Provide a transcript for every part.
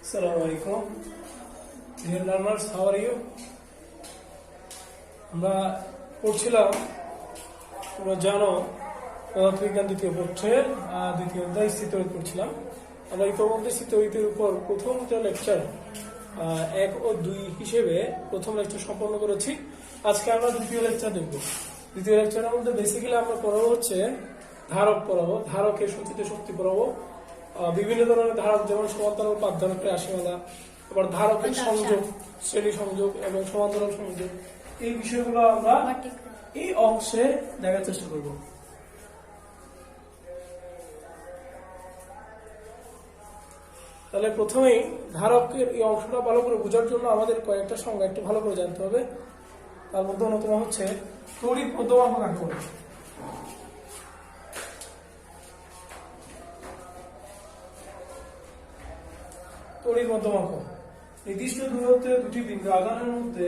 Assalamu alaikum. Dear learners, how are you? আমরা পড়ছিলাম তোমরা জানো পদার্থবিজ্ঞান দ্বিতীয় পত্রের দ্বিতীয় অধ্যায় স্থিতরিত পড়ছিলাম। আমরা ইতিমধ্যে স্থিতরিতের উপর প্রথম যে লেকচার 1 ও 2 হিসেবে প্রথম লেকচার সম্পন্ন করেছি। আজকে আমরা দ্বিতীয় লেকচার দেখব। দ্বিতীয় লেকচারের মধ্যে বেসিক্যালি আমরা পড়াবো হচ্ছে ধারক পড়াবো, ধারকের সঞ্চিত শক্তি পড়াবো, বিভিন্ন ধরনের ধারক যেমন সমান্তরাল পাঠধারকের রাশিমালা, আবার ধারকের সংযোগ, শ্রেণী সংযোগ এবং সমান্তরাল সংযোগ, এই বিষয়গুলো আমরা এই অংশে দেখার চেষ্টা করব। তাহলে প্রথমেই ধারকের এই অংশটা ভালো করে বোঝার জন্য আমাদের কয়েকটা সংজ্ঞা একটু ভালো করে জানতে হবে। তার মধ্যে অন্যতম হচ্ছে তড়িৎ মধ্যমাঙ্ক কাকে বলে। তড়িৎ মধ্যমাঙ্ক নির্দিষ্ট দূরত্বে দুটি বিন্দু আধানের মধ্যে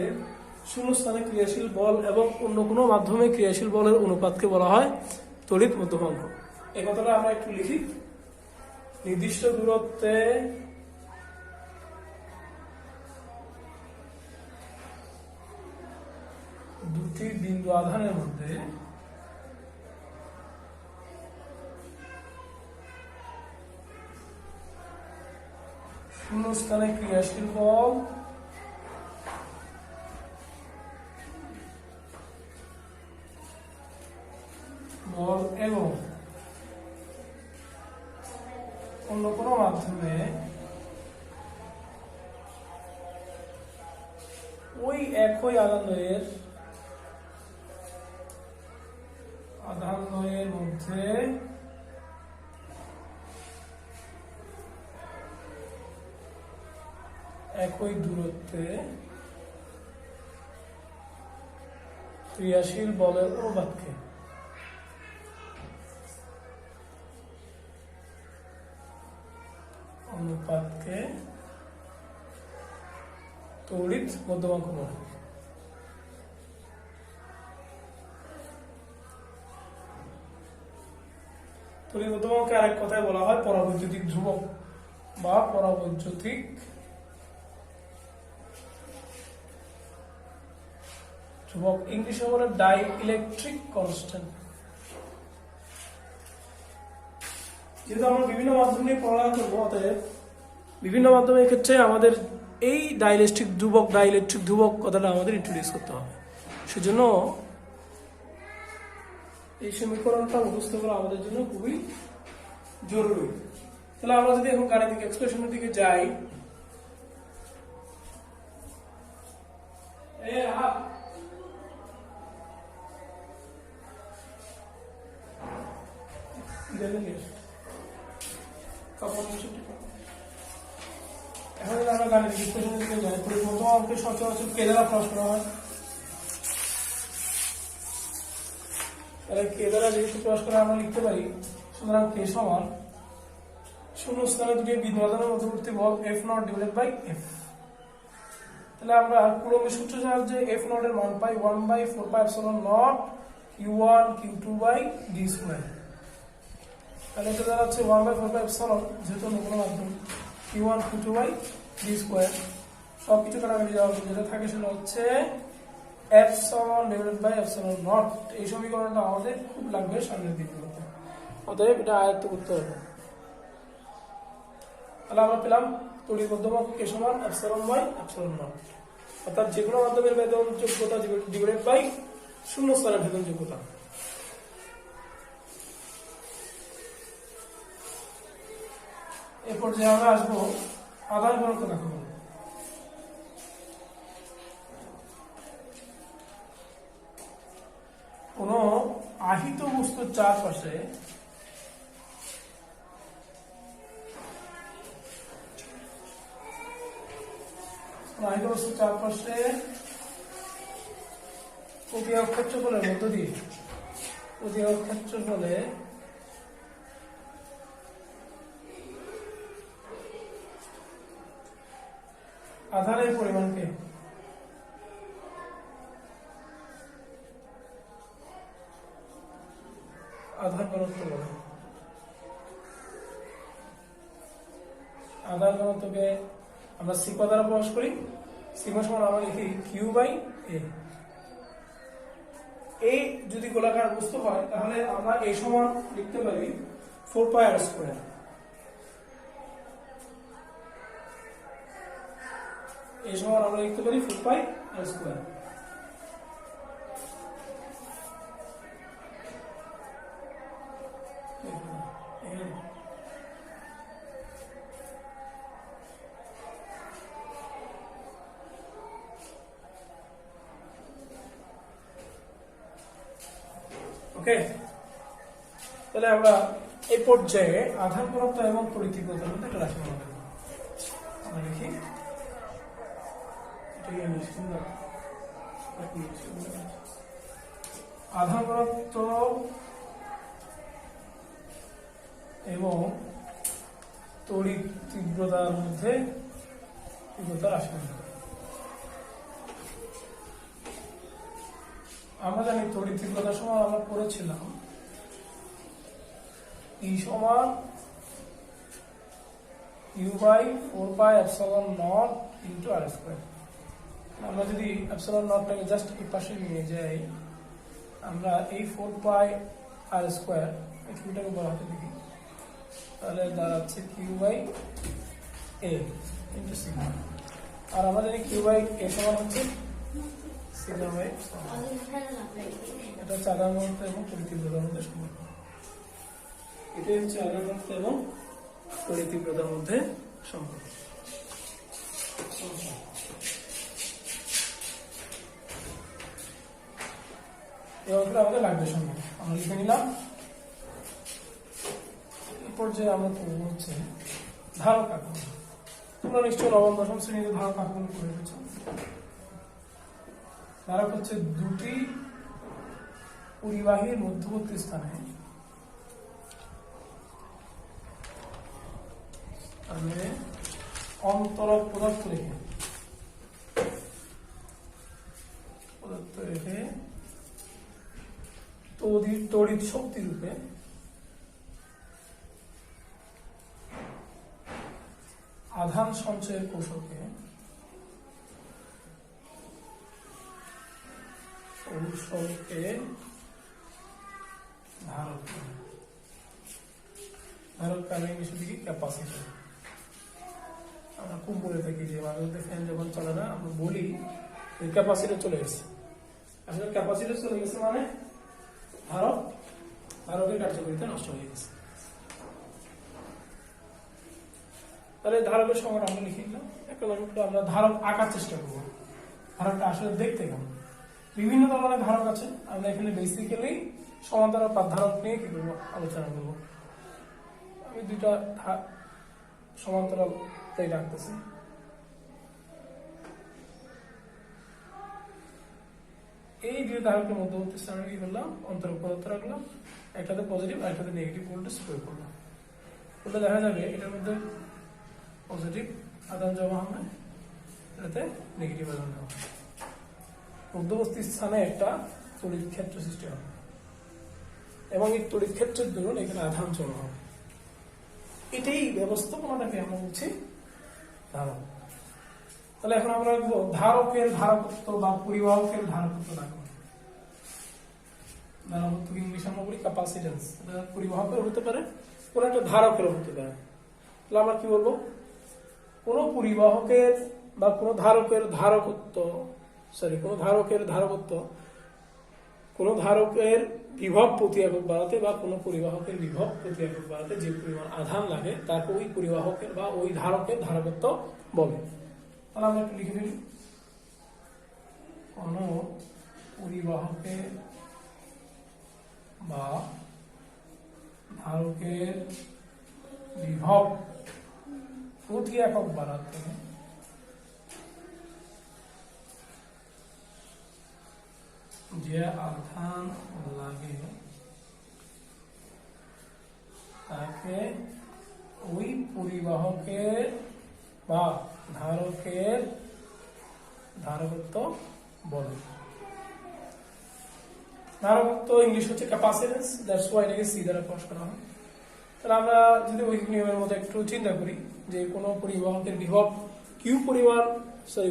শূন্যস্থানে ক্রিয়াশীল বল এবং অন্য কোনো মাধ্যমে ক্রিয়াশীল বলের অনুপাতকে বলা হয় তড়িৎ মধ্যমাঙ্ক। এই কথাটা আমরা একটু লিখি। নির্দিষ্ট দূরত্বে দুটি বিন্দু আধানের মধ্যে শূন্যস্থানে ক্রিয়াশীল বল এবং অন্য কোনো মাধ্যমে ওই একই আধানদ্বয়ের মধ্যে একই দূরত্বে ক্রিয়াশীল বলের অনুপাতকে তড়িৎ মধ্যমাঙ্ক বলে। তড়িৎ মধ্যমাঙ্ককে আরেক কথায় বলা হয় পরাবৈদ্যুতিক ধ্রুবক বা পরাবৈদ্যুতিক ধ্রুবক, ইংলিশে বলে ডাই ইলেকট্রিক কনস্ট্যান্ট। যেহেতু আমরা বিভিন্ন মাধ্যম নিয়ে পড়াশোনা করবো, অতএব বিভিন্ন মাধ্যমের ক্ষেত্রে আমাদের এই ডাইইলেকট্রিক ধ্রুবক কথাটা আমাদের ইন্ট্রোডিউস করতে হবে। সেজন্য এই সমীকরণটা মুখস্থ করা আমাদের জন্য খুবই জরুরি। তাহলে আমরা যদি এখন গাণিতিক এক্সপ্রেশনের দিকে যাই, এখন আমরা গাণিতিক এক্সপ্রেশনের দিকে যাই। তড়িৎ মধ্যমাঙ্ককে সচরাচর কে দ্বারা প্রকাশ করা হয়? তাহলে কে দ্বারা যেহেতু প্রকাশ করা আমরা লিখতে পারি, সুতরাং কে সমান শূন্যস্থানে দুটি বিন্দু আধানের মধ্যবর্তী বল F naught divided by F। তাহলে আমরা কুলম্বের সূত্রের সাহায্যে F নট এর মান পাই 1/4πε0 Q1 Q2 by d square. তাহলে এটা দাঁড়াচ্ছে 1/4πε, যেহেতু কোনো মাধ্যম, Q1 Q2 by d square. সবকিছু কাটাকাটি যাওয়ার পর যেটা থাকে সেটা হচ্ছে epsilon divided by epsilon naught. এই সমীকরণটা আমাদের খুব লাগবে সামনের দিকগুলোতে, অতএব এটা আয়ত্ত করতে হবে। তাহলে আমরা পেলাম তড়িৎ মধ্যমাঙ্ক কে সমান এপসিলন বাই এপসিলন নট, অর্থাৎ যে কোনো মাধ্যমের ভেদন যোগ্যতা ডিভাইডেড বাই শূন্যস্থানের ভেদন যোগ্যতা। এরপর যে আমরা আসবো আধান ঘনত্ব কাকে বলে। কোন আহিত বস্তুর চারপাশে প্রতিহত ক্ষেত্রফলের মধ্য দিয়ে ক্ষেত্রফলে আধানের পরিমাণকে আধার ঘনত্ব বলে। আধার ঘনত্বকে আমরা সিগমা দ্বারা প্রকাশ করি। সিগমা সমান আমরা লিখি কিউ বাই এ। এই যদি গোলাকার বস্তু হয় তাহলে আমরা এই সমান লিখতে পারি 4 পাই আর স্কয়ার। এই সমান আমরা লিখতে পারি 4 পাই আর স্কয়ার। ওকে, তাহলে আমরা এই পর্যায়ে আধান ঘনত্ব এবং তড়িৎদ্বিগ্ধতার মধ্যে একটা রাশি বানাবো। আমরা লিখি আধান ঘনত্ব এবং তড়িৎ তীব্রতার মধ্যে তীব্রতা রাশি বানাবো। আমরা জানি তড়িৎ তীব্রতার সময় আমরা পড়েছিলাম E সমান U by 4 pi epsilon naught into R square. আমরা যদি এপসিলন নটটাকে জাস্ট এই পাশে নিয়ে যাই, আমরা এই 4 পাই আর স্কয়ার এই কিউটাকে বড় হাতে লিখি, তাহলে দাঁড়াচ্ছে Q by A into sigma. আর আমরা জানি কিউ বাই এ সমান হচ্ছে সিগমা বাই। এটা হচ্ছে আধান ঘনত্ব এবং তড়িৎ তীব্রতার মধ্যে সম্পর্ক। এটাই হচ্ছে আধান ঘনত্ব এবং তড়িৎ তীব্রতার মধ্যে সম্পর্ক। এই অঙ্কটা আমাদের লাগবে সম্ভব। আমরা লিখে নিলাম। এই পর্যায়ে আমরা পড়বো হচ্ছে ধারক আঁকড়। তোমরা নিশ্চয় নবম দশম শ্রেণীতে ধারক আঁকড় করে রেখেছ। ধারক হচ্ছে দুটি পরিবাহীর মধ্যবর্তী স্থানে অন্তরক পদার্থ রেখে তড়িৎ শক্তি রূপে আধান সঞ্চয়ের কৌশলকে ধারক কালে ইংলিশে দিকে ক্যাপাসিটর। আমরা খুব বলে থাকি যে মাঝে মধ্যে ফ্যান যখন চলে না আমরা বলি ক্যাপাসিটর চলে গেছে। আসলে ক্যাপাসিটর চলে গেছে মানে ধারকের কার্যকারিতা নষ্ট হয়ে গেছে। তাহলে ধারকের সংজ্ঞা আমরা লিখে নিলাম। একটা আমরা ধারক আঁকার চেষ্টা করবো। ধারকটা আসলে দেখতে কেমন। বিভিন্ন ধরনের ধারক আছে। আমরা এখানে বেসিক্যালি সমান্তরাল ধারক নিয়ে কি করবো আলোচনা করবো। আমি দুইটা সমান্তরাল তাই রাখতেছি। এই দুই ধারকের মধ্যবর্তী স্থানে কি করলাম অন্তরক পদার্থ রাখলাম। একটাতে পজিটিভ আর একটাতে নেগেটিভ ভোল্টেজ প্রয়োগ করলাম। ওটা দেখা যাবে এটার মধ্যে পজিটিভ আদান জমা হবে, এটাতে নেগেটিভ আদান জমা হবে। মধ্যবর্তী স্থানে একটা তড়িৎ ক্ষেত্র সৃষ্টি হবে এবং এই তড়িৎ ক্ষেত্রের দরুন এখানে আধান জমা হবে। এটাই ব্যবস্থাপনাটাকে আমরা বলছি ধারক। তাহলে এখন আমরা রাখবো ধারকের ধারকত্ব বা পরিবাহকের ধারকত্ব রাখবো। ধারকত্ব ইংলিশ আমরা বলি ক্যাপাসিটেন্স। পরিবাহকের হতে পারে, কোন একটা ধারকের হতে পারে। তাহলে আমরা কি বলবো, কোন পরিবাহকের বা কোন ধারকের ধারকত্ব কোন ধারকের বিভব প্রতি একক বাড়াতে বা কোন পরিবাহকের বিভব প্রতি একক বাড়াতে যে পরিমাণ আধান লাগে তাকে ওই পরিবাহকের বা ওই ধারকের ধারকত্ব বলে। তাহলে আমরা একটু লিখে ফেলি, কোন পরিবাহকের বা ধারকের বিভব প্রতি একক বাড়াতে যে আধান লাগে তাকে ওই পরিবাহকের বা ধারকের ধারকত্ব বলে। ধারকত্ব ইংলিশ হচ্ছে ক্যাপাসিটেন্স, দ্যাটস ওয়াই এটাকে সি দ্বারা প্রকাশ করা হয়। তাহলে আমরা যদি ওই নিয়মের মধ্যে একটু চিন্তা করি যে কোনো পরিবাহকের বিভব কিউ পরিমাণ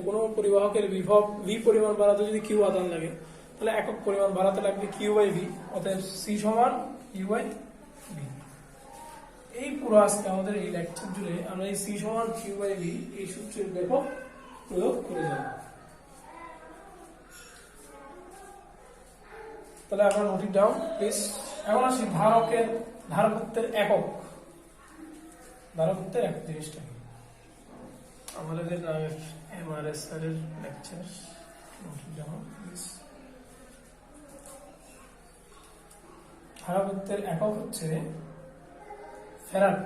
কোনো পরিবাহকের বিভব ভি পরিমাণ বাড়াতে যদি কিউ আদান লাগে, তাহলে একক পরিমাণ বাড়াতে লাগবে কিউ বাই ভি, অতএব সি সমান কিউ বাই ভি। এই পুরো আজকে আমাদের এই লেকচার জুড়ে আমরা এই সি সমান কিউ বাই ভি এই সূত্রের ব্যাপক প্রয়োগ করে যাব। তাহলে আমরা নোট ইট ডাউন প্লিজ। এখন আসি ধারকত্বের একক। ধারকত্বের এক জিনিসটা আমাদের এমআরএস এর lecture note it down please. ধারকত্বের একক হচ্ছে ফ্যারাড।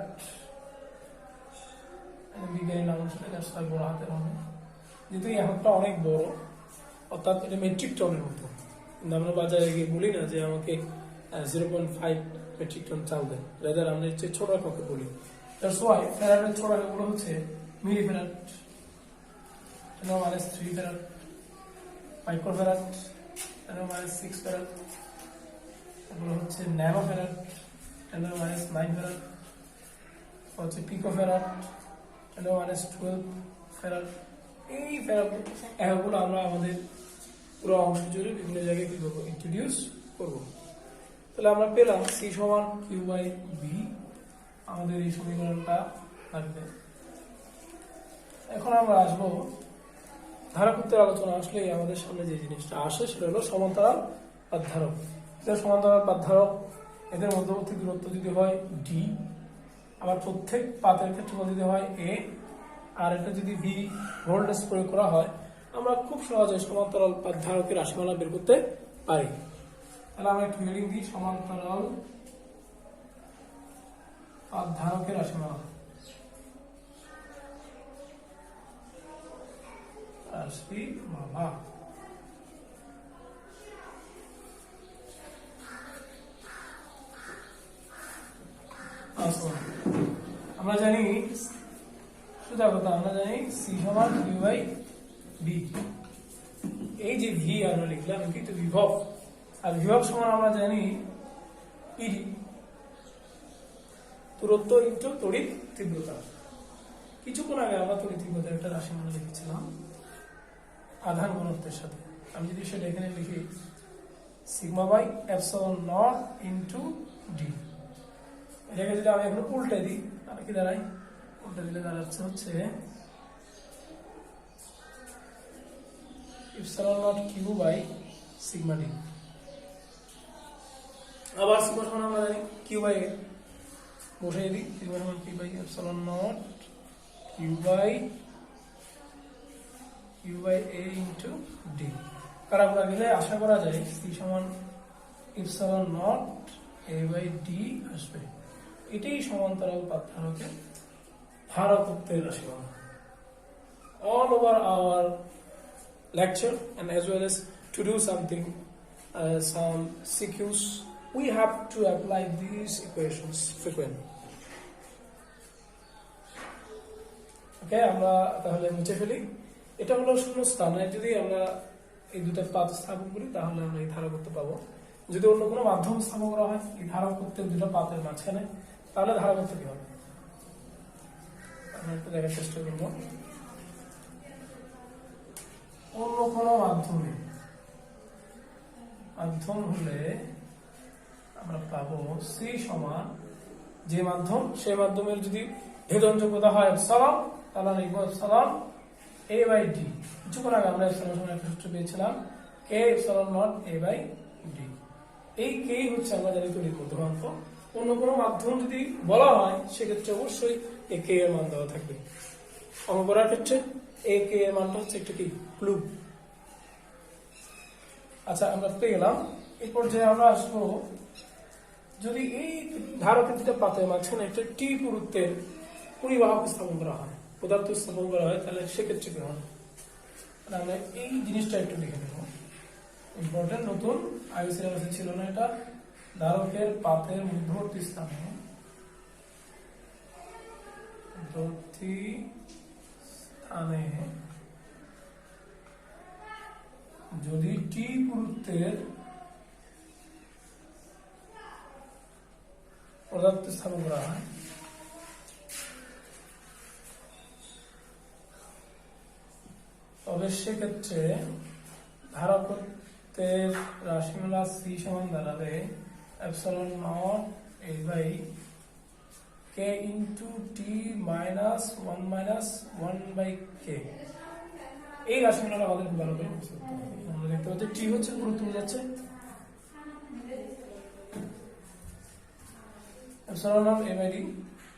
বিজ্ঞানী নাম আসলে বড় হাতের হবে, যেহেতু এই এককটা অনেক বড়, অর্থাৎ এটা মেট্রিক টনের মতো। আমরা বাজারে গিয়ে বলি না যে আমাকে 0.5 মেট্রিক টন চাল দেন, রেদার আমরা হচ্ছে ছোট এককে বলি। দ্যাটস ওয়াই ফ্যারাডের ছোট এককগুলো হচ্ছে milli farad, 10⁻³ farad, micro farad, 10⁻6 farad, এগুলো হচ্ছে ন্যানো ফ্যারাড, 10⁻9 ফ্যারাড, হচ্ছে পিকো ফ্যারাড, 10⁻12 ফ্যারাড। এই ফ্যারাড এককগুলো আমরা আমাদের পুরো অংশ জুড়ে বিভিন্ন জায়গায় কি করবো, ইন্ট্রোডিউস করবো। তাহলে আমরা পেলাম সি সমান কিউ বাই বি, আমাদের এই সমীকরণটা থাকবে। এখন আমরা আসবো ধারকত্বের আলোচনা। আসলে আমাদের সামনে যে জিনিসটা আসে সেটা হলো সমান্তরাল পাতধারক। সমান্তরাল পাতধারক এদের মধ্যবর্তী দূরত্ব যদি হয় ডি, আবার প্রত্যেক পাতের ক্ষেত্রফল যদি হয় এ, আর এটা যদি ভি ভোল্টেজ প্রয়োগ করা হয়, আমরা খুব সহজে সমান্তরাল পাতধারকের রাশিমালা বের করতে পারি। তাহলে আমরা একটু হেডিং দিই, সমান্তরাল পাতধারকের রাশিমালা। রাশিমালা আমরা জানি, সোজা কথা, আমরা জানি সি সমান কিউ বাই বি। এই যে ভি আমরা লিখলাম কিন্তু বিভব, আর বিভব সমান আমরা জানি ইডি, দূরত্ব ইন্টু তড়িৎ তীব্রতা। কিছুক্ষণ আগে আমরা তড়িৎ তীব্রতার একটা রাশিমালা লিখেছিলাম আধান ঘনত্বের সাথে। আমি যদি সেটা এখানে লিখি sigma by epsilon naught into D, এটাকে যদি আমি এখন উল্টে দিই তাহলে কি দাঁড়ায়, উল্টে দিলে দাঁড়াচ্ছে হচ্ছে epsilon not Q by sigma D. আবার সিগমা সমান আমরা জানি কিউ বাই এ, বসিয়ে দিই সিগমা সমান Q by epsilon not Q by A into D. কারাগুলা গেলে আশা করা যায় সি সমান epsilon nought A by D আসবে। এটাই সমান্তরাল পাতধারকের ধারকত্বের রাশিমালা। All over our lecture and as well as to do something, some CQs, we have to apply these equations frequently. Okay, আমরা তাহলে মুছে ফেলি। এটা হলো শূন্যস্থান। যদি আমরা এই দুটো পাত স্থাপন করি তাহলে আমরা এই ধারকত্ব পাবো। যদি অন্য কোনো মাধ্যম স্থাপন করা হয় এই ধারকত্বের দুটো পাতের মাঝখানে, তাহলে ধারকত্ব কি হবে আমরা একটু দেখার চেষ্টা করবো। অন্য কোনো মাধ্যম হলে আমরা পাবো সি সমান যে মাধ্যম, সেই মাধ্যমের যদি ভেদন যোগ্যতা হয় এপসিলন, তাহলে লিখবো এপসিলন এ বাই ডি। কিছুক্ষণ আগে আমরা এপসিলন সমান একটা সূত্র পেয়েছিলাম K epsilon nought A by D. এই কে হচ্ছে আমরা জানি তড়িৎ মধ্যমাত্র। অন্য কোনো মাধ্যম যদি বলা হয় সেক্ষেত্রে অবশ্যই এ কে এর মান দেওয়া থাকবে। অঙ্ক করার ক্ষেত্রে এ কে এর মানটা হচ্ছে একটা কি ক্লু। আচ্ছা, আমরা পেয়ে গেলাম। এরপর যে আমরা আসবো, যদি এই ধারকের দুটো পাতের মাঝখানে একটা টি পুরুত্বের পরিবাহক স্থাপন করা হয়, পদার্থ স্থাপন করা হয়, তাহলে সেক্ষেত্রে কি হয় আমরা এই জিনিসটা একটু দেখে নেব। ইম্পর্টেন্ট, নতুন আগে সিলেবাসে ছিল না এটা। ধারকের পাতের মধ্যবর্তী স্থানে যদি টি পুরুত্বের পদার্থ স্থাপন করা হয়, তবে সেক্ষেত্রে ধারকত্বের রাশিমালা c সমান দাঁড়াবে epsilon naught a by k into T minus 1 minus 1 by k। এই রাশিমালাটা আমাদের খুব ভালো করে বুঝতে হবে। আমরা দেখতে পাচ্ছি টি হচ্ছে পুরো তুলে যাচ্ছে, epsilon naught a by d।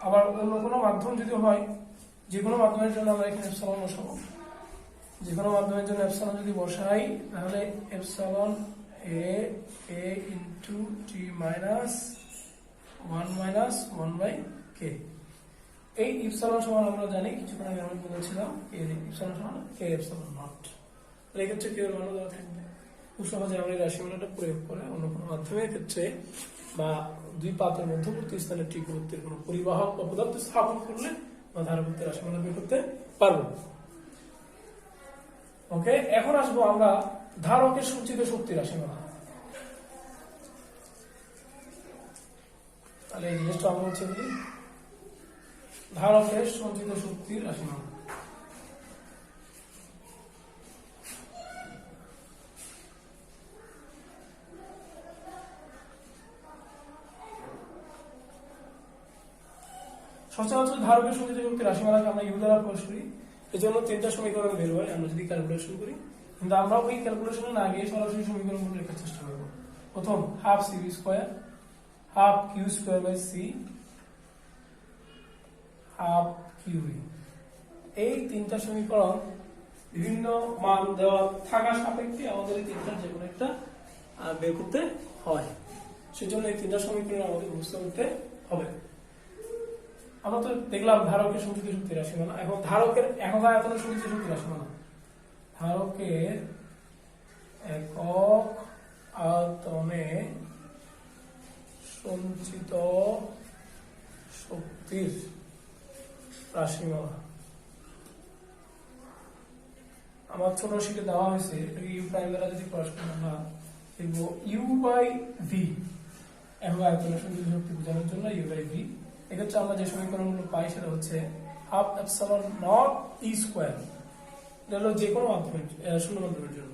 আবার অন্য কোনো মাধ্যম যদি হয়, যে কোনো মাধ্যমের জন্য আমরা এখানে এপসিলন বসাবো, যে কোনো মাধ্যমের জন্য এপসিলন যদি বসাই তাহলে epsilon a into T minus 1 minus 1 by k। এই ইপসিলন সমান আমরা জানি, কিছুক্ষণ আগে আমি বলেছিলাম ইপসিলন সমান k এপসিলন নট। তাহলে এক্ষেত্রে k এর মান দেওয়া থাকবে। খুব সহজে আমরা এই রাশিমালাটা প্রয়োগ করে অন্য কোনো মাধ্যমের ক্ষেত্রে বা দুই পাতের মধ্যবর্তী স্থানে টি গুরুত্বের কোনো পরিবাহক বা পদার্থ স্থাপন করলে বা ধারকত্বের রাশিমালা বের করতে পারবো। ওকে, এখন আসবো আমরা ধারকের সঞ্চিত শক্তি রাশিমালা। তাহলে এই জিনিসটা আমরা হচ্ছে কি ধারকের সঞ্চিত শক্তির রাশিমালা। সচরাচর ধারকের সঞ্চিত শক্তির রাশিমালাকে আমরা ইউ দ্বারা প্রকাশ করি, এজন্য তিনটা সমীকরণ বের হয় আমরা যদি ক্যালকুলেশন করি। কিন্তু আমরা ওই ক্যালকুলেশনে না গিয়ে সরাসরি সমীকরণগুলো লেখার চেষ্টা করব। প্রথম half C V square, half Q square by C, half Q. এই তিনটা সমীকরণ বিভিন্ন মান দেওয়া থাকা সাপেক্ষে আমাদের এই তিনটার যে কোনো একটা বের করতে হয়। সেজন্য এই তিনটা সমীকরণ আমাদের মুখস্থ করতে হবে। আমরা তো দেখলাম ধারকের সঞ্চিত শক্তি রাশিমালা। এখন ধারকের একক আয়তনের সঞ্চিত শক্তি রাশিমালা। ধারকের একক আয়তনে সঞ্চিত শক্তির রাশিমালা আমার ছোট শিটে দেওয়া হয়েছে। ইউ প্রাইম দ্বারা যদি প্রকাশ করি আমরা দেখব ইউ বাই ভি, একক আয়তনের সঞ্চিত শক্তি বোঝানোর জন্য ইউ বাই ভি। এক্ষেত্রে আমরা যে সমীকরণগুলো পাই সেটা হচ্ছে half epsilon not E square, এটা হলো যে কোনো মাধ্যমের শূন্য মাধ্যমের জন্য।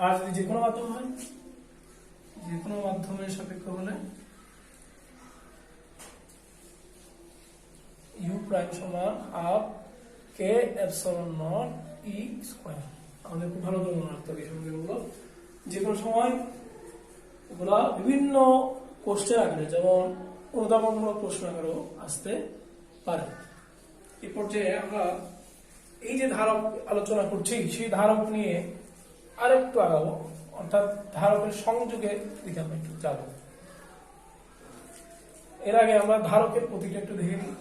আর যদি যে কোনো মাধ্যম হয়, যে কোনো মাধ্যমের সাপেক্ষ হলে ইউ প্রাইম সমান half K epsilon not E square. আমাদের খুব ভালো করে মনে রাখতে হবে এই সমীকরণগুলো। যে কোনো সময় এগুলা বিভিন্ন কোশ্চেন আকারে, যেমন অনুধাবনমূলক প্রশ্ন আকারেও আসতে পারে। এই পর্যায়ে আমরা এই যে ধারক আলোচনা করছি সেই ধারক নিয়ে আরেকটু আগাবো, অর্থাৎ ধারকের সংযোগের দিকে আমরা একটু যাব। এর আগে আমরা ধারকের প্রতীকটা একটু দেখে নিই।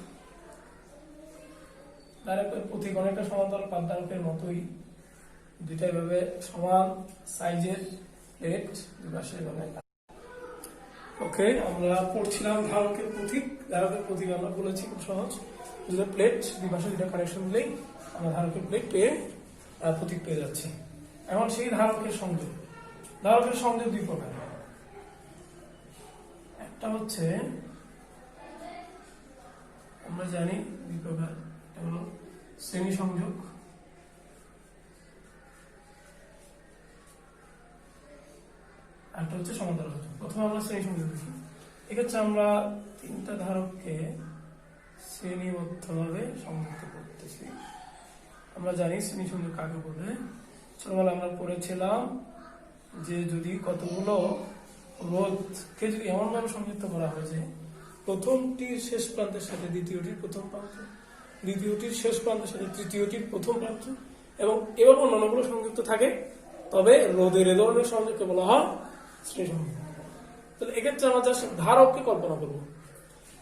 ধারকের প্রতীক অনেকটা সমান্তরাল পাত ধারকের মতোই, দুইটাই ভাবে সমান সাইজের প্লেট দুই পাশে এভাবে। ওকে, আমরা পড়ছিলাম ধারকের প্রতীক। ধারকের প্রতীক আমরা বলেছি খুব সহজ, দুটো প্লেট দুই পাশে দুটা কানেকশন দিলেই আমরা ধারকের প্লেট পেয়ে প্রতীক পেয়ে যাচ্ছি। এখন সেই ধারকের সংযোগ, ধারকের সংযোগ দুই প্রকার। একটা হচ্ছে আমরা জানি দুই প্রকার, একটা হলো শ্রেণী সংযোগ, একটা হচ্ছে সমান্তরাল সংযোগ। প্রথমে আমরা শ্রেণী সংযোগ দেখি। এক্ষেত্রে আমরা তিনটা ধারককে শ্রেণীবদ্ধভাবে সংযুক্ত করতেছি। আমরা জানি শ্রেণী সংযোগ কাকে বলে। ছোটবেলা আমরা পড়েছিলাম যে যদি কতগুলো রোধকে যদি এমনভাবে সংযুক্ত করা হয় যে প্রথমটির শেষ প্রান্তের সাথে দ্বিতীয়টির প্রথম প্রান্ত, দ্বিতীয়টির শেষ প্রান্তের সাথে তৃতীয়টির প্রথম প্রান্ত এবং এবার অন্যান্যগুলো সংযুক্ত থাকে, তবে রোধের এ ধরনের সংযোগকে বলা হয় শ্রেণী সংযোগ। তাহলে এক্ষেত্রে আমরা জাস্ট ধারককে কল্পনা করব।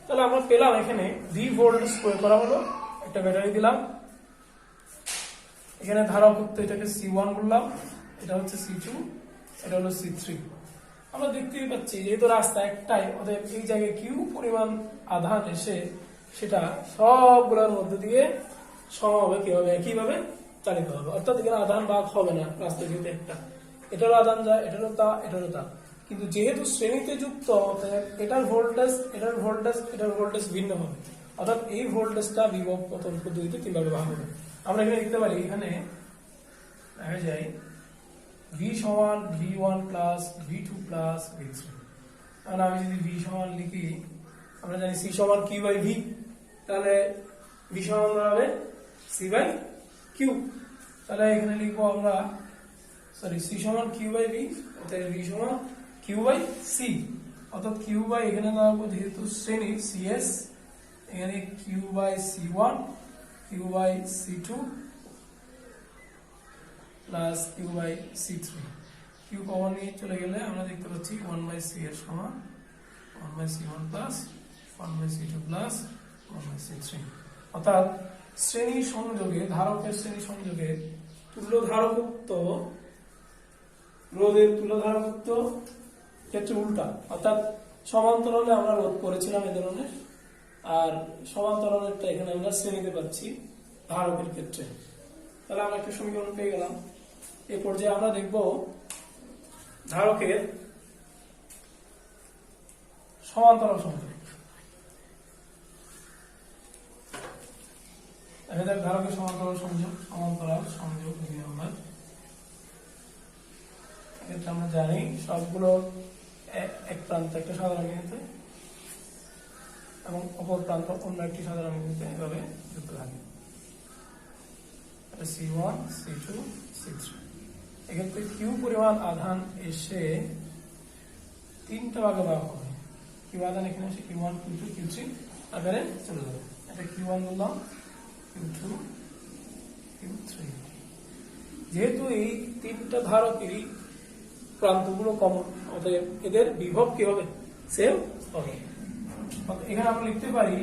তাহলে আমরা পেলাম এখানে ভি ভোল্টেজ প্রয়োগ করা হলো, একটা ব্যাটারি দিলাম, এখানে ধারক হচ্ছে এটাকে C1 বললাম, এটা হচ্ছে C2, এটা হলো C3। আমরা দেখতেই পাচ্ছি যেহেতু রাস্তা একটাই, ওদের এই জায়গায় কিউ পরিমাণ আধান এসে সেটা সবগুলোর মধ্যে দিয়ে সমাবে কিভাবে একইভাবে চালিত হবে, অর্থাৎ এখানে আধান ভাগ হবে না। রাস্তা যেহেতু একটা, এটারও আধান যায়, এটারও তা, এটারও তা, কিন্তু যেহেতু শ্রেণীতে যুক্ত এটার ভোল্টেজ, এটার ভোল্টেজ, এটার ভোল্টেজ ভিন্ন হবে, অর্থাৎ এই ভোল্টেজটা বিভব পতন পদ্ধতিতে তিনভাবে ভাগ হবে। আমরা এখানে লিখতে পারি, এখানে দেখা যায় v সমান v1 plus v2 plus v3। কারণ আমি যদি v সমান লিখি, আমরা জানি c সমান q বাই v, তাহলে v সমান হবে c বাই q। তাহলে এখানে লিখবো আমরা c সমান q বাই v, অর্থাৎ v সমান q বাই c, অর্থাৎ q বাই এখানে দাঁড়াবো যেহেতু শ্রেণী cs, এখানে q by c1 q by c2 plus q by c3। q common নিয়ে চলে গেলে আমরা দেখতে পাচ্ছি 1 বাই c এর সমান 1 by c1 plus 1 by c2 plus 1 by c3। অর্থাৎ শ্রেণী সংযোগে, ধারকের শ্রেণী সংযোগে তুল্য ধারকত্ব, রোধের তুল্য ধারকত্ব ক্ষেত্রে উল্টা, অর্থাৎ সমান্তরালে আমরা রোধ করেছিলাম এ ধরনের, আর সমান্তরালেরটা এখানে আমরা শ্রেণীতে পাচ্ছি ধারকের ক্ষেত্রে। তাহলে আমরা একটা সমীকরণ পেয়ে গেলাম। এ পর্যায়ে আমরা দেখব ধারকের সমান্তরাল সংযোগ। দেখা যাক ধারকের সমান্তরাল সংযোগ, সমান্তরাল সংযোগ 2 নম্বর। এটা আমরা জানি সবগুলো এক প্রান্ত একটা সাধারণ বিন্দুতে এবং অপর প্রান্ত অন্য একটি সাধারণ বিন্দুতে এভাবে যুক্ত থাকে। C1 C2 C3। এক্ষেত্রে Q পরিমাণ আধান এসে 3টা ভাগে ভাগ হবে। Q আধান এখানে এসে Q1 Q2 Q3 আকারে চলে যাবে। এটা Q1 বললাম, Q2 Q3। যেহেতু এই 3টা ধারকেরই প্রান্তগুলো কমন, অতএব এদের বিভব কি হবে? সেম হবে। এখানে আমরা লিখতে পারি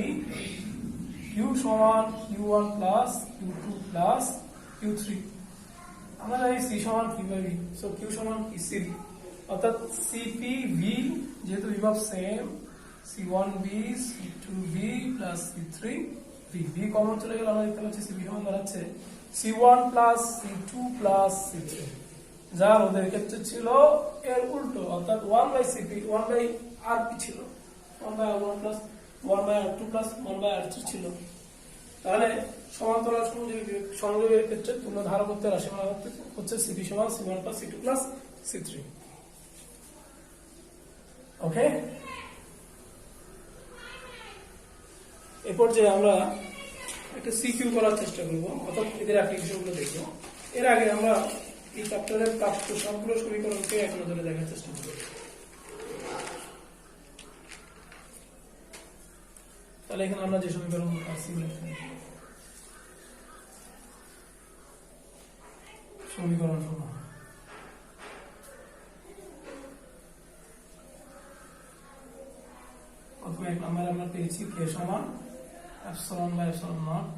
Q সমান Q1 plus Q2 plus Q3। আমরা জানি C সমান Q by V, so Q সমান কি C, অর্থাৎ CPV যেহেতু বিভব same, C1V C2V plus C3V। V common চলে গেলে আমরা দেখতে পাচ্ছি CP সমান দাঁড়াচ্ছে C1 plus C2 plus C3, যার ওদের ক্ষেত্রে ছিল এর উল্টো, অর্থাৎ 1 বাই CP 1 বাই RP ছিল, 1 by R1 plus 1 by R2 plus 1 by R3 ছিল। তাহলে সমান্তরাল সংযোগের ক্ষেত্রে তুল্য ধারকত্বের রাশিমালা হচ্ছে CP সমান C1 plus C2 plus C3। ওকে, এরপর যে আমরা একটা CQ করার চেষ্টা করব, অর্থাৎ এদের অ্যাপ্লিকেশনগুলো দেখব। এর আগে আমরা এই চ্যাপ্টারের প্রাপ্ত সবগুলো সমীকরণকে এক নজরে দেখার চেষ্টা করব। তাহলে এখানে আমরা যে সমীকরণ পাচ্ছি, সমীকরণ সমূহ প্রথমে 1 নম্বরে আমরা পেয়েছি K সমান এপসিলন বাই এপসিলন নট,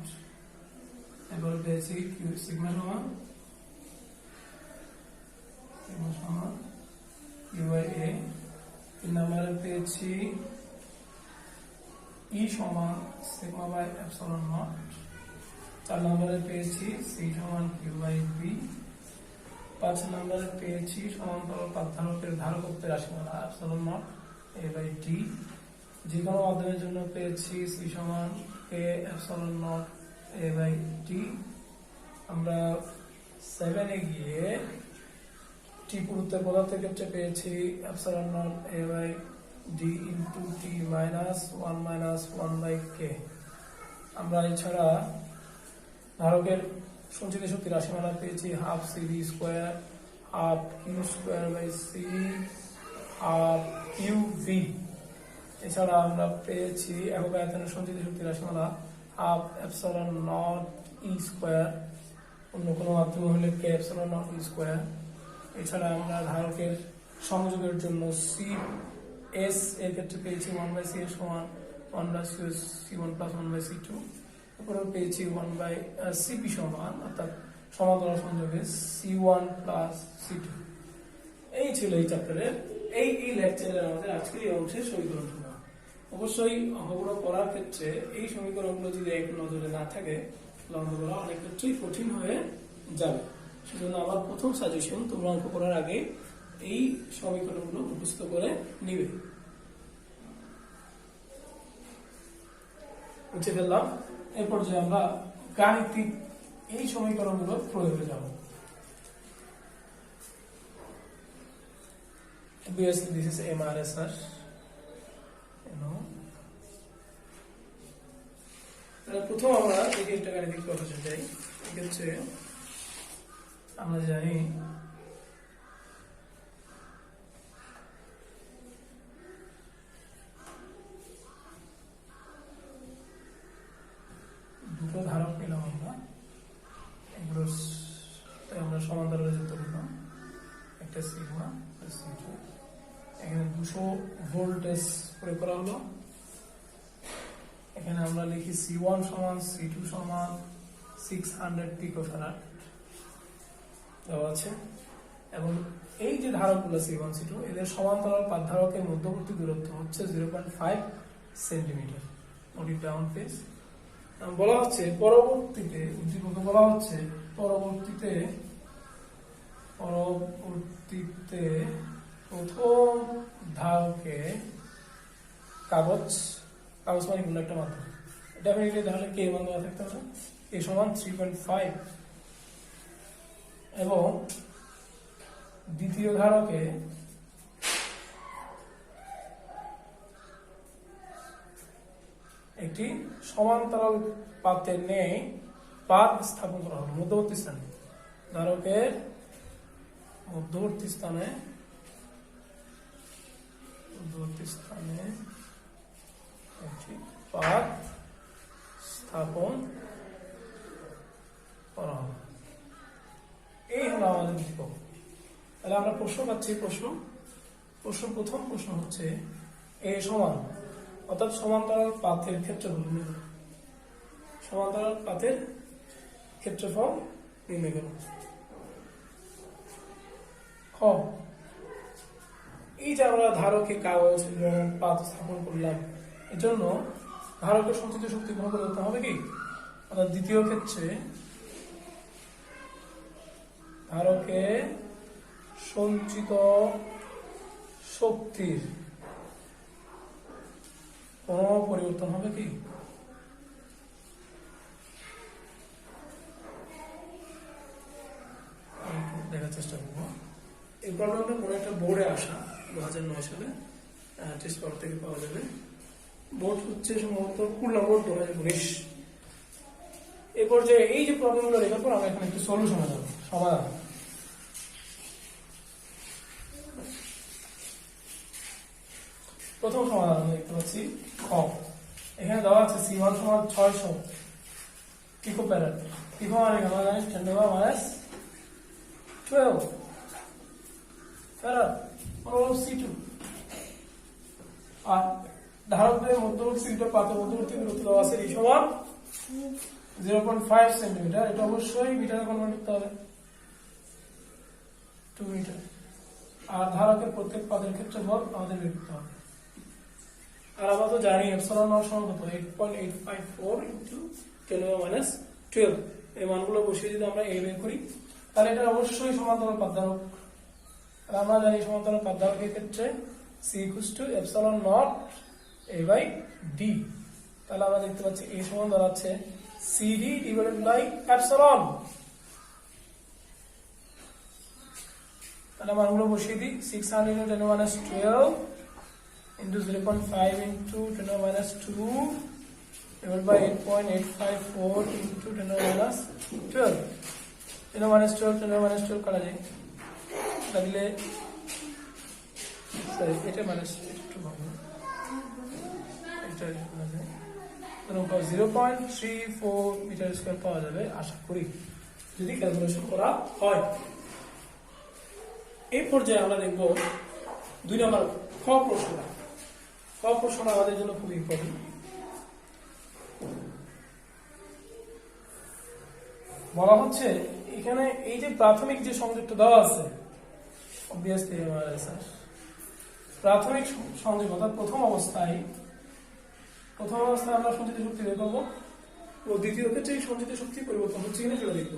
এরপরে পেয়েছি Q সিগমা সমান Q বাই A। 3 নম্বরে পেয়েছি E সমান সিগমা বাই এপসিলন নট। 4 নম্বরে পেয়েছি C সমান Q বাই B। 5 নম্বরে পেয়েছি সমান্তরাল ধারকের ধারকত্বের রাশিমালা epsilon naught A by D। যে কোনো মাধ্যমের জন্য পেয়েছি C সমান K epsilon naught A by D। আমরা 7 এ গিয়ে T পুরুত্বের পদার্থের ক্ষেত্রে পেয়েছি epsilon naught A by D into T minus 1 minus 1 by K। আমরা এছাড়া ধারকের সঞ্চিত শক্তি রাশিমালা পেয়েছি half CV square, half Q square by C, half QV। এছাড়া আমরা পেয়েছি একক আয়তনের সঞ্চিত শক্তি রাশিমালা half epsilon naught E square, অন্য কোনো মাধ্যমে হলে K epsilon naught E square. এছাড়া আমরা ধারকের সংযোগের জন্য CS এর ক্ষেত্রে পেয়েছি 1 বাই C এর সমান 1 by C1 plus 1 by C2। এরপরে পেয়েছি 1 বাই CP সমান, অর্থাৎ সমান্তরাল সংযোগে C1 প্লাস C2। এই ছিল এই চ্যাপ্টারের এই লেকচারের আমাদের আজকের এই অংশের সমীকরণগুলো। অবশ্যই অঙ্কগুলো করার ক্ষেত্রে এই সমীকরণগুলো যদি এক নজরে না থাকে, অঙ্কগুলো অনেক ক্ষেত্রেই কঠিন হয়ে যাবে। সেজন্য আমার প্রথম সাজেশন, তোমরা অঙ্ক করার আগে এই সমীকরণগুলো মুখস্থ করে নিবে। মুছে ফেললাম। এরপর যে আমরা গাণিতিক এই সমীকরণগুলো প্রয়োগে যাব। Obviously this is MRSR, প্রথম আমরা এই একটা গাণিতিক প্রকাশে যাই। ঠিক আছে, আমরা জানি দুটো ধারক নিলাম আমরা, এগুলো আমরা সমান্তরালে যুক্ত করলাম, একটা সিগমা C2, এখানে 200 ভোল্টেজ প্রয়োগ করা হলো। এখানে আমরা লিখি C1 সমান C2 সমান 600 পিকোফ্যারাড দেওয়া আছে, এবং এই যে ধারকগুলো C1 C2 এদের সমান্তরাল পাত ধারকের মধ্যবর্তী দূরত্ব হচ্ছে 0.5 centimetre. Note it down please. বলা হচ্ছে পরবর্তীতে উদ্দীপকে বলা হচ্ছে পরবর্তীতে প্রথম ধারকে কাগজ মানে কোনো একটা মাধ্যম, ডেফিনেটলি তাহলে কে মান দেওয়া থাকতে হবে, কে সমান 3.5, এবং দ্বিতীয় ধারকে একটি সমান্তরাল পাতের ন্যায় পাত স্থাপন করা হলো মধ্যবর্তী স্থানে। ধারকের মধ্যবর্তী স্থানে একটি পাত স্থাপন করা হবে। এই হলো আমাদের উদ্দীপক। তাহলে আমরা প্রশ্ন পাচ্ছি, প্রথম প্রশ্ন হচ্ছে এ সমান, অর্থাৎ সমান্তরাল পাতের ক্ষেত্রফল নির্ণয় করো। সমান্তরাল পাতের ক্ষেত্রফল নির্ণয় করো। খ, এই যে আমরা ধারকে কাগজ এবং পাত স্থাপন করলাম, এর জন্য ধারকের সঞ্চিত শক্তি গ্রহণ করতে হবে কি, অর্থাৎ দ্বিতীয় ক্ষেত্রে ধারকে সঞ্চিত শক্তির কোন পরিবর্তন হবে কি, দেখার চেষ্টা করবো। এই প্রবলেমটা কোনো একটা বোর্ডে আসা 2009 সালে টেস্ট পেপার থেকে পাওয়া যাবে। বোর্ড হচ্ছে সম্ভবত খুলনা বোর্ড 2019। এরপর যে এই যে প্রবলেমগুলো রেখার পর আমরা এখানে একটু সলিউশন যাবো, সমাধান। প্রথম সমাধান দেখতে পাচ্ছি খ, এখানে দেওয়া আছে C1 সমান 600 পিকোফ্যারাড। পিকো মানে আমরা জানি 10⁻⁻12 ফ্যারাড C2, আর ধারকদের মধ্যবর্তী দুটো পাতের মধ্যবর্তী দূরত্ব দেওয়া আছে এই সমান 0.5 সেন্টিমিটার। এটা অবশ্যই মিটারে কনভার্ট করতে হবে, 2 মিটার। আর ধারকের প্রত্যেক পাতের ক্ষেত্রফল আমাদের বের করতে হবে। আর আমরা তো জানি এপসিলন নট সমান কত, 8.854 ইনটু 10⁻12। এই মানগুলো বসিয়ে যদি আমরা a বের করি, তাহলে এটা অবশ্যই সমান্তরাল পাত ধারক। আর আমরা জানি সমান্তরাল পাত ধারকের ক্ষেত্রে C = এপসিলন নট a/d। তাহলে আমরা দেখতে পাচ্ছি a সমান দাঁড়াচ্ছে CD / এপসিলন। তাহলে মানগুলো বসিয়ে দিই, 600 × 10⁻12 into 0.5 into 10⁻2 divided by 8.854 into 10⁻12 10⁻12 কাটা যায়, তাহলে সরি এটা মাইনাস একটু ভালো, এটা কাটা যায়, 0.34 মিটার স্কয়ার পাওয়া যাবে আশা করি, যদি ক্যালকুলেশন করা হয়। এই পর্যায়ে আমরা দেখব 2 নম্বর খ প্রশ্ন। খ প্রশ্ন আমাদের জন্য খুব ইম্পর্টেন্ট। বলা হচ্ছে এখানে এই যে প্রাথমিক যে সংযোগটা দেওয়া আছে, অবভিয়াসলি MRSR প্রাথমিক সংযোগ, অর্থাৎ প্রথম অবস্থায় আমরা সঞ্চিত শক্তি বের করবো, ও দ্বিতীয় ক্ষেত্রে এই সঞ্চিত শক্তি পরিবর্তন হচ্ছে কিনা সেটা দেখবো।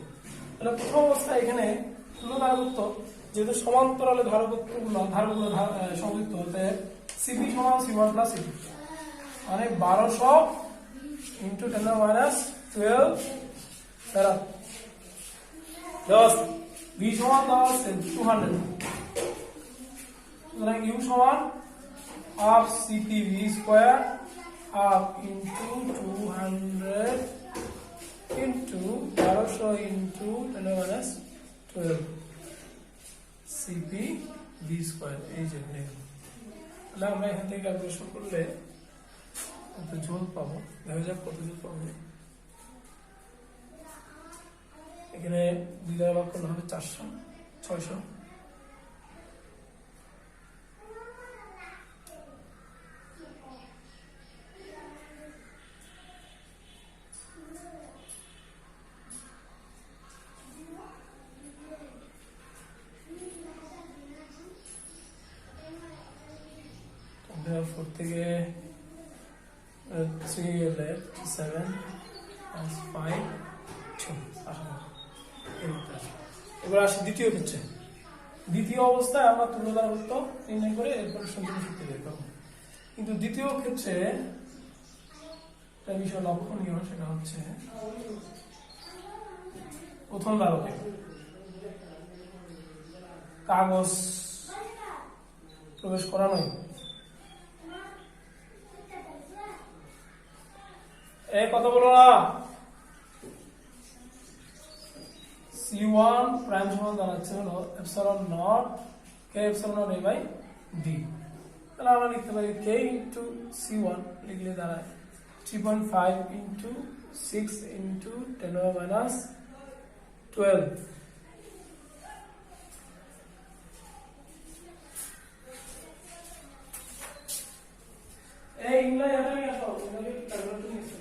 তাহলে প্রথম অবস্থায় এখানে তুল্য ধারকত্ব, যেহেতু সমান্তরালে ধারকগুলো সংযুক্ত হতে CP সমান C1 + C2, মানে 1200 into 10⁻12 ফ্যারাড। B সমান দেওয়া আছে 200 সুতরাং ইউ সমান half CP V square half into 200 into 1200 into 10⁻12 CP V square. এই যে তাহলে আমরা এখান থেকে ক্যালকুলেশন করলে কত জুল পাবো, দেখা যাক কত জুল পাবো। এখানে 2 দ্বারা ভাগ করলে হবে 400, 600। ফোর থেকে 3 left 7 and 5 2। এবার আসি দ্বিতীয় ক্ষেত্রে। দ্বিতীয় অবস্থায় আমরা তুল্যতারকত্ব নির্ণয় করে এরপরে সঞ্চালন সূত্র বের করব। কিন্তু দ্বিতীয় ক্ষেত্রে একটা বিষয় লক্ষণীয়, সেটা হচ্ছে প্রথম ধারকে কাগজ প্রবেশ করানোই। কথা বলো না। C1 প্রাইম সমান দাঁড়াচ্ছে হলো epsilon naught K epsilon naught a by d। তাহলে আমরা লিখতে পারি k ইনটু C1 লিখলে দাঁড়ায় 3.5 ইনটু 6 ইনটু 10⁻12। এই ইংলা এটা নিয়ে আসো, ইংলা ক্যালকুলেটর নিয়ে আসো।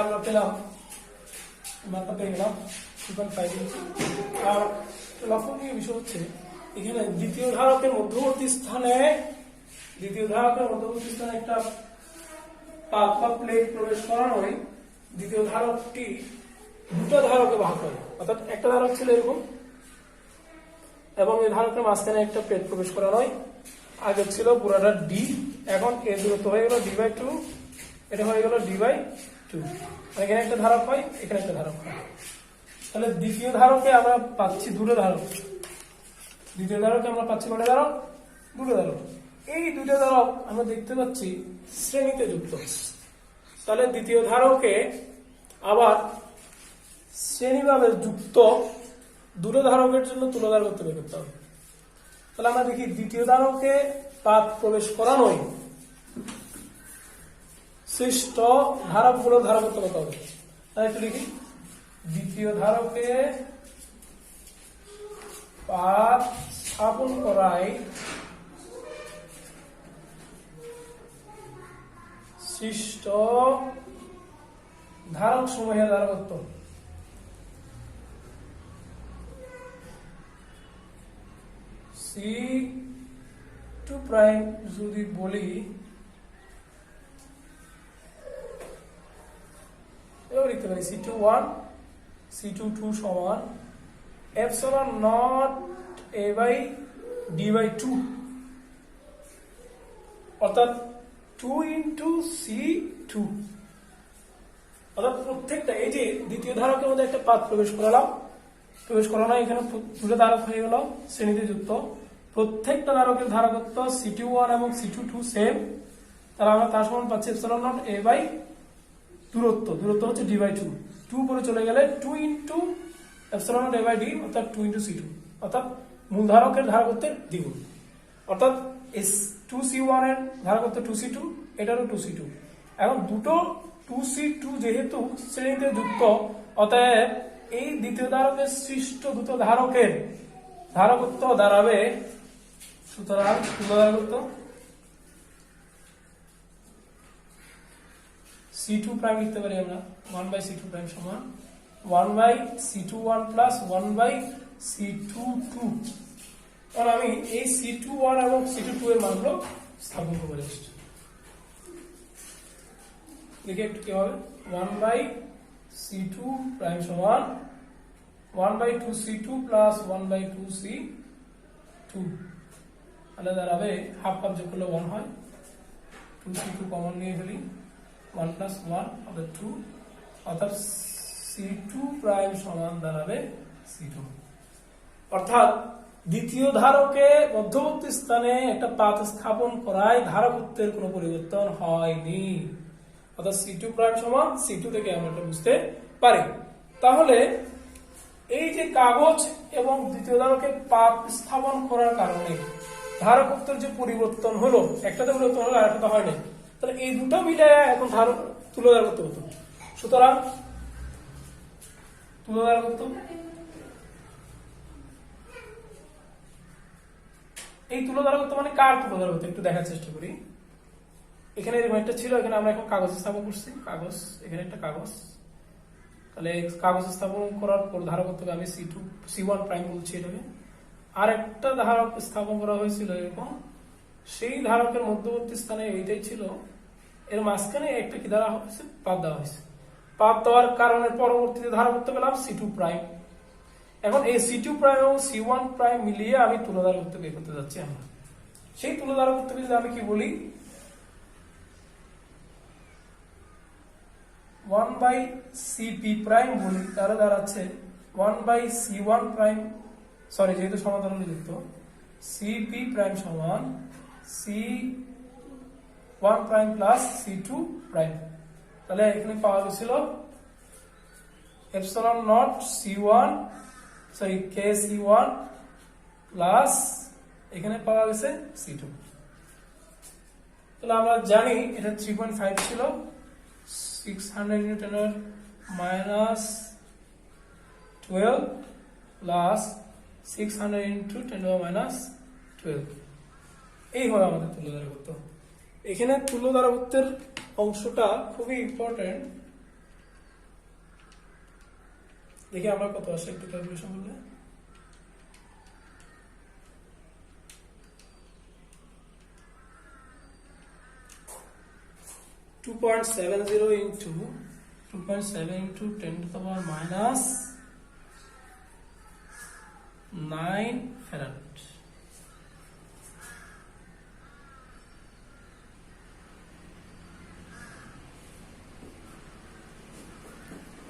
আমরা পেলাম মাত্রা পেয়ে গেলাম 2.5 ইঞ্চি। আর লক্ষণীয় বিষয় হচ্ছে এখানে দ্বিতীয় ধারকের মধ্যবর্তী স্থানে একটা পাত বা প্লেট প্রবেশ করানোই দ্বিতীয় ধারকটি দুটো ধারকে ভাগ করে। অর্থাৎ একটা ধারক ছিল এরকম এবং এই ধারকের মাঝখানে একটা প্লেট প্রবেশ করানোই। আগে ছিল পুরাটা ডি, এখন এর দূরত্ব হয়ে গেল d/2, এটা হয়ে গেল d/2। এখানে একটা ধারক হয়, এখানে একটা ধারক হয়। তাহলে দ্বিতীয় ধারকে আমরা পাচ্ছি দুটো ধারক, দ্বিতীয় ধারকে আমরা পাচ্ছি কটা ধারক? দুটো ধারক। এই দুটো ধারক আমরা দেখতে পাচ্ছি শ্রেণীতে যুক্ত। তাহলে দ্বিতীয় ধারকে আবার শ্রেণীভাবে যুক্ত দুটো ধারকের জন্য তুল্যতারকত্ব বের করতে হবে। তাহলে আমরা দেখি দ্বিতীয় ধারকে পাত প্রবেশ করানোই সৃষ্ট ধারকগুলো ধারকত্ব কত হবে। তাই একটু লিখি, দ্বিতীয় ধারকে পাত স্থাপন করায় সৃষ্ট ধারক সমূহের ধারকত্ব। C2' যদি বলি, এবার লিখতে পারি C21 C22 সমান epsilon naught a by d/2, অর্থাৎ 2 ইন্টু C2। অর্থাৎ প্রত্যেকটা এই যে দ্বিতীয় ধারকের মধ্যে একটা পাত প্রবেশ করানো, এখানে দুটো ধারক হয়ে গেল শ্রেণীতে যুক্ত। প্রত্যেকটা ধারকের ধারকত্ব C21 এবং C22 সেম। তাহলে আমরা তার সমান পাচ্ছি এপসিলন নট a বাই দূরত্ব হচ্ছে d/2, 2 পরে চলে গেলে 2 into epsilon naught a by d, অর্থাৎ 2 ইন্টু C2, অর্থাৎ মূল ধারকের ধারকত্বের দ্বিগুণ। অর্থাৎ 2C1 এর ধারকত্ব 2C2, এটারও 2C2। এখন দুটো 2C2 যেহেতু শ্রেণীতে যুক্ত, অতএব এই দ্বিতীয় ধারকের সৃষ্ট দুটো ধারকের ধারকত্ব দাঁড়াবে, সুতরাং তুল্যতারকত্ব C2' লিখতে পারি আমরা 1/C2' সমান 1/C21 প্লাস 1/C22। কারণ আমি এই C21 এবং C22 এর মানগুলো স্থাপন করে এসেছি। দেখে একটু কি হবে, 1/C2' সমান 1/2C2 প্লাস 1/2C2। তাহলে দাঁড়াবে হাফ হাফ যোগ করলে 1 হয়, 2C2 কমন নিয়ে ফেলি, 1 প্লাস 1 অর্থাৎ 2, অর্থাৎ C C2 প্রাইম সমান দাঁড়াবে C2। অর্থাৎ দ্বিতীয় ধারকে মধ্যবর্তী স্থানে একটা পাত স্থাপন করায় ধারকত্বের কোনো পরিবর্তন হয়নি। অর্থাৎ C2 প্রাইম সমান C2 থেকে আমরা এটা বুঝতে পারি। তাহলে এই যে কাগজ এবং দ্বিতীয় ধারকে পাত স্থাপন করার কারণে ধারকত্বের যে পরিবর্তন হলো, একটাতে পরিবর্তন হলো আর একটা হয়নি, তাহলে এই দুটো মিলে এখন তুলনাধারকত্ব হতো। সুতরাং তুলনাধারকত্ব, এই তুলনাধারকত্ব মানে কার তুলনাধারকত্ব একটু দেখার চেষ্টা করি। এখানে এরকম একটা ছিল, এখানে আমরা এখন কাগজ স্থাপন করছি, কাগজ, এখানে একটা কাগজ, তাহলে কাগজ স্থাপন করার পর ধারকত্বকে আমি C1 প্রাইম বলছি এটাকে। আর একটা ধারক স্থাপন করা হয়েছিল এরকম, সেই ধারকের মধ্যবর্তী স্থানে এইটাই ছিল, এর মাঝখানে একটা কি দেওয়া হয়েছে, পাত দেওয়া হয়েছে। পাত দেওয়ার কারণে পরবর্তীতে ধারকত্ব পেলাম C2 প্রাইম। এখন এই C2 প্রাইম এবং C1 প্রাইম মিলিয়ে আমি তুলনাধারকত্ব বের করতে যাচ্ছি। আমরা সেই তুলনাধারকত্বকে যদি আমি কি বলি, 1/CP প্রাইম বলি, তাহলে দাঁড়াচ্ছে 1/C1 প্রাইম, সরি যেহেতু সমাধান লিখত, CP প্রাইম সমান C1 prime plus C2 prime. তাহলে এখানে পাওয়া গেছিল epsilon not C1 sorry KC1 plus এখানে পাওয়া গেছে C2। তাহলে আমরা জানি এটা 3.5 ছিল, 600 নিউটনের মাইনাস 12 প্লাস 600 ইন্টু 10 মাইনাস 12। এই হলো আমাদের তুলনাধারকত্ব। এখানে তুলনাধারকত্বের অংশটা খুবই ইম্পর্টেন্ট। দেখি আমরা কত আসে একটু ক্যালকুলেশন করলে। (2.70 into 2.7 into 10 to the power minus 9 farad).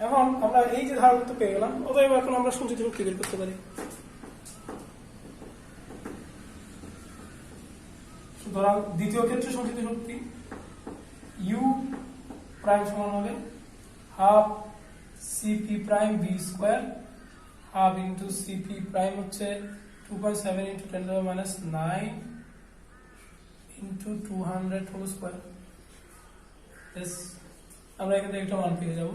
এখন আমরা এই যে ধারকত্ব পেয়ে গেলাম, অতএব এখন আমরা সঞ্চিত শক্তি বের করতে পারি। সুতরাং দ্বিতীয় ক্ষেত্রে সঞ্চিত শক্তি U প্রাইম সমান হবে half CP prime V square, half into CP prime হচ্ছে 2.7 into 10 to the minus 9 into 200 whole square. আমরা এখান থেকে একটা মান পেয়ে যাবো।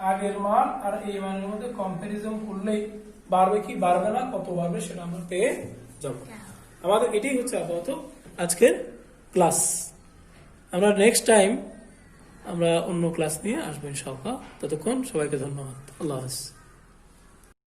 আগের মান আর এই মানের মধ্যে কম্পারিজন করলেই বাড়বে কি বাড়বে না, কত বাড়বে সেটা আমরা পেয়ে যাব। আমাদের এটাই হচ্ছে আপাতত আজকের ক্লাস। আমরা নেক্সট টাইম আমরা অন্য ক্লাস নিয়ে আসবো ইনশাআল্লাহ। ততক্ষণ সবাইকে ধন্যবাদ। আল্লাহ হাফেজ।